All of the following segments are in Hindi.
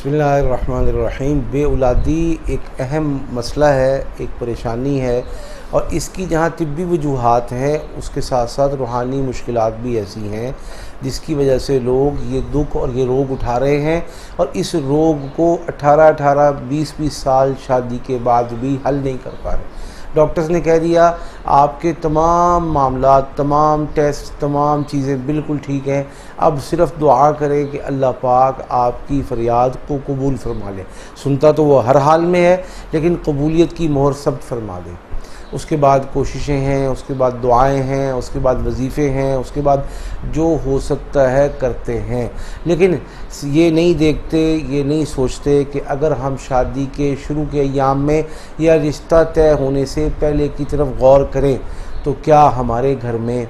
बिस्मिल्लाहिर्रहमानिर्रहीम। बेऔलादी एक अहम मसला है, एक परेशानी है, और इसकी जहाँ तिब्बी वजूहात हैं उसके साथ साथ रूहानी मुश्किलात भी ऐसी हैं जिसकी वजह से लोग ये दुख और ये रोग उठा रहे हैं, और इस रोग को 18-18, 20-20 साल शादी के बाद भी हल नहीं कर पा रहे। डॉक्टर्स ने कह दिया आपके तमाम मामला, तमाम टेस्ट, तमाम चीज़ें बिल्कुल ठीक हैं, अब सिर्फ दुआ करें कि अल्लाह पाक आपकी फ़रियाद को कबूल फरमा ले। सुनता तो वो हर हाल में है, लेकिन कबूलियत की मोहर सब्त फरमा दे। उसके बाद कोशिशें हैं, उसके बाद दुआएं हैं, उसके बाद वजीफ़े हैं, उसके बाद जो हो सकता है करते हैं, लेकिन ये नहीं देखते, ये नहीं सोचते कि अगर हम शादी के शुरू के अय्याम में या रिश्ता तय होने से पहले की तरफ गौर करें तो क्या हमारे घर में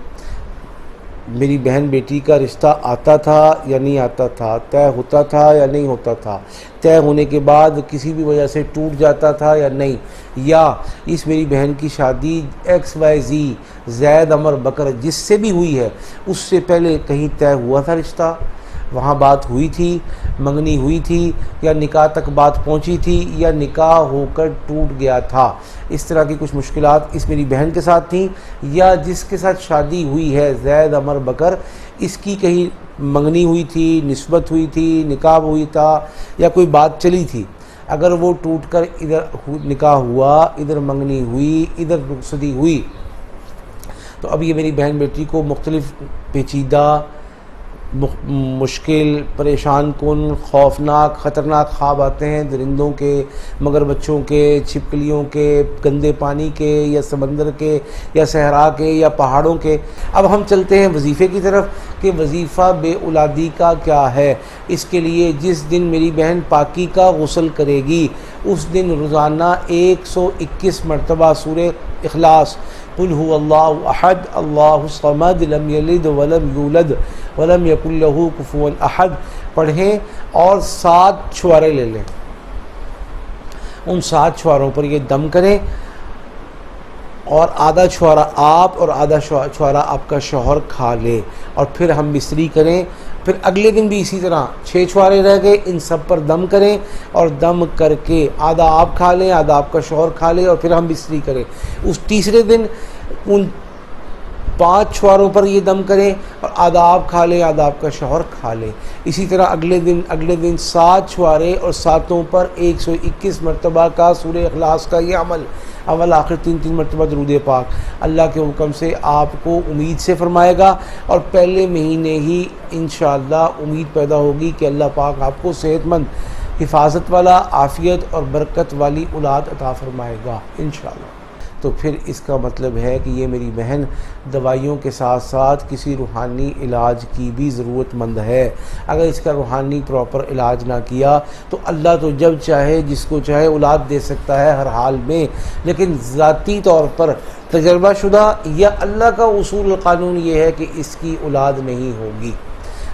मेरी बहन बेटी का रिश्ता आता था या नहीं आता था, तय होता था या नहीं होता था, तय होने के बाद किसी भी वजह से टूट जाता था या नहीं, या इस मेरी बहन की शादी XYZ ज़ैद अमर बकर जिससे भी हुई है उससे पहले कहीं तय हुआ था रिश्ता, वहाँ बात हुई थी, मंगनी हुई थी, या निकाह तक बात पहुँची थी, या निकाह होकर टूट गया था। इस तरह की कुछ मुश्किलात इस मेरी बहन के साथ थी, या जिसके साथ शादी हुई है ज़ैद अमर बकर, इसकी कहीं मंगनी हुई थी, निस्बत हुई थी, निकाह हुई था, या कोई बात चली थी। अगर वो टूट कर इधर निकाह हुआ, इधर मंगनी हुई, इधर रुखसती हुई, तो अब ये मेरी बहन बेटी को मुख्तलिफ पेचीदा, मुश्किल, परेशान कुन, खौफनाक, ख़तरनाक ख्वाब आते हैं, दरिंदों के, मगरमच्छों के, छिपकलियों के, गंदे पानी के, या समंदर के, या सहरा के, या पहाड़ों के। अब हम चलते हैं वजीफ़े की तरफ कि वजीफ़ा बेऔलादी का क्या है। इसके लिए जिस दिन मेरी बहन पाकी का गुस्ल करेगी उस दिन रोज़ाना 121 मरतबा सूरे इखलास, कुल हु अल्लाहु अहद अल्लाहु समद लम यलिद वलम यूलद वलम यकुल लहू कुफुवन अहद पढ़ें, और 7 छुआरे ले लें। उन 7 छुआरों पर ये दम करें, और आधा छुआरा आप और आधा छुआरा आपका शौहर खा ले, और फिर हम मिस्री करें। फिर अगले दिन भी इसी तरह 6 छुआरे रह गए, इन सब पर दम करें, और दम करके आधा आप खा लें, आधा आपका शौहर खा ले, और फिर हम मिस्री करें। उस तीसरे दिन उन 5 छुआरों पर ये दम करें, और आधा आप खा लें, आधा आपका शौहर खा लें। इसी तरह अगले दिन 7 छुआरे, और 7 पर 121 मरतबा का सूरे इखलास का ये अमल, अवल आखिर 3-3 मरतबा दरूद पाक अल्लाह के हुक्म से आपको उम्मीद से फरमाएगा, और पहले महीने ही इंशाअल्लाह उम्मीद पैदा होगी कि अल्लाह पाक आपको सेहतमंद, हिफाजत वाला, आफ़ियत और बरकत वाली औलाद अता फरमाएगा इंशाअल्लाह। तो फिर इसका मतलब है कि ये मेरी बहन दवाइयों के साथ साथ किसी रूहानी इलाज की भी ज़रूरतमंद है। अगर इसका रूहानी प्रॉपर इलाज ना किया तो अल्लाह तो जब चाहे जिसको चाहे औलाद दे सकता है हर हाल में, लेकिन ज़ाती तौर पर तजर्बाशुदा या अल्लाह का उसूल क़ानून ये है कि इसकी औलाद नहीं होगी,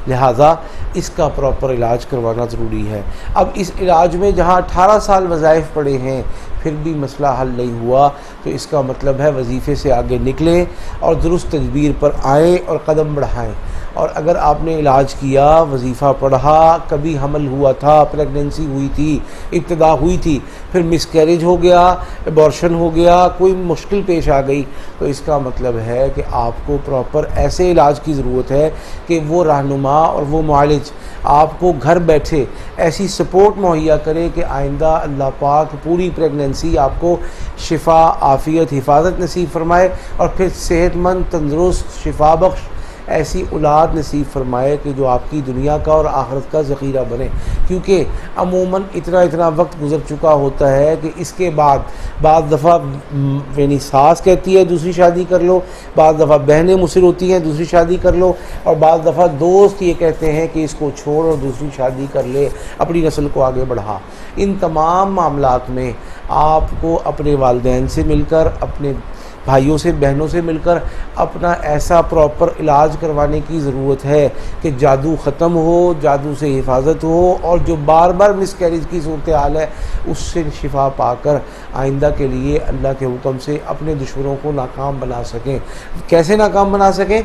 लिहाजा इसका प्रॉपर इलाज करवाना ज़रूरी है। अब इस इलाज में जहाँ 18 साल वज़ाइफ पड़े हैं फिर भी मसला हल नहीं हुआ, तो इसका मतलब है वजीफ़े से आगे निकलें और दुरुस्त तदबीर पर आएँ और कदम बढ़ाएँ। और अगर आपने इलाज किया, वजीफ़ा पढ़ा, कभी हमल हुआ था, प्रेगनेंसी हुई थी, इब्तिदा हुई थी, फिर मिसकैरेज हो गया, एबॉर्शन हो गया, कोई मुश्किल पेश आ गई, तो इसका मतलब है कि आपको प्रॉपर ऐसे इलाज की ज़रूरत है कि वो रहनुमा और वो मुआलिज आपको घर बैठे ऐसी सपोर्ट मुहैया करे कि आइंदा अल्लाह पाक पूरी प्रेगनेंसी आपको शिफा, आफ़ियत, हिफाजत नसीब फरमाए, और फिर सेहतमंद, तंदुरुस्त, शिफा बख्श ऐसी औलाद नसीब फरमाए कि जो आपकी दुनिया का और आखिरत का ज़ख़ीरा बने। क्योंकि अमूमन इतना वक्त गुज़र चुका होता है कि इसके बाद बाज़ दफ़ा यानी सास कहती है दूसरी शादी कर लो, बाज़ दफ़ा बहनें मुसिर होती हैं दूसरी शादी कर लो, और बाज़ दफ़ा दोस्त ये कहते हैं कि इसको छोड़ और दूसरी शादी कर ले, अपनी नस्ल को आगे बढ़ा। इन तमाम मामलात में आपको अपने वालिदैन से मिलकर, अपने भाइयों से, बहनों से मिलकर अपना ऐसा प्रॉपर इलाज करवाने की ज़रूरत है कि जादू ख़त्म हो, जादू से हिफाजत हो, और जो बार बार मिसकैरेज की सूरत हाल है उससे शिफा पाकर आइंदा के लिए अल्लाह के हुक्म से अपने दुश्मनों को नाकाम बना सकें। कैसे नाकाम बना सकें?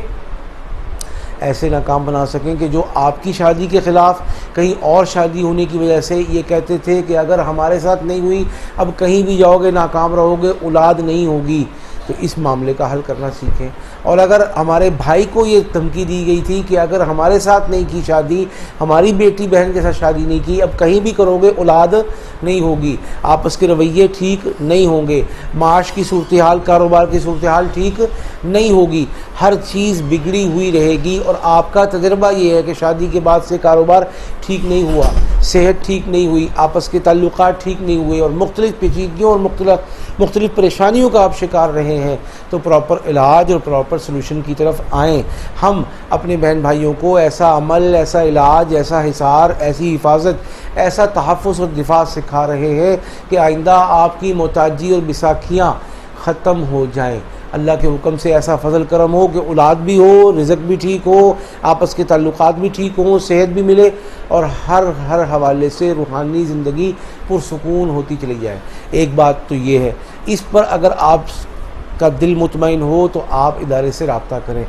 ऐसे नाकाम बना सकें कि जो आपकी शादी के ख़िलाफ़ कहीं और शादी होने की वजह से ये कहते थे कि अगर हमारे साथ नहीं हुई अब कहीं भी जाओगे नाकाम रहोगे, औलाद नहीं होगी, तो इस मामले का हल करना सीखें। और अगर हमारे भाई को ये धमकी दी गई थी कि अगर हमारे साथ नहीं की शादी, हमारी बेटी बहन के साथ शादी नहीं की, अब कहीं भी करोगे औलाद नहीं होगी, आपस के रवैये ठीक नहीं होंगे, माश की सूरत हाल, कारोबार की सूरत हाल ठीक नहीं होगी, हर चीज़ बिगड़ी हुई रहेगी। और आपका तजर्बा ये है कि शादी के बाद से कारोबार ठीक नहीं हुआ, सेहत ठीक नहीं हुई, आपस के ताल्लुकात ठीक नहीं हुए और मुख्तलिफ़ पेचीदगियों और मुख्तलिफ़ परेशानियों का आप शिकार रहे हैं, तो प्रॉपर इलाज और प्रॉपर सलूशन की तरफ आएँ। हम अपने बहन भाइयों को ऐसा अमल, ऐसा इलाज, ऐसा हिसार, ऐसी हिफाजत, ऐसा तहफ़्फ़ुज़ और दिफा सिखा रहे हैं कि आइंदा आपकी मोहताजी और बिसाखियाँ ख़त्म हो जाएँ। अल्लाह के हुक्म से ऐसा फजल करम हो कि औलाद भी हो, रिज़्क़ भी ठीक हो, आपस के ताल्लुकात भी ठीक हों, सेहत भी मिले और हर हवाले से रूहानी ज़िंदगी पुरसुकून होती चली जाए। एक बात तो ये है, इस पर अगर आपका दिल मुतमईन हो तो आप इदारे से रब्ता करें।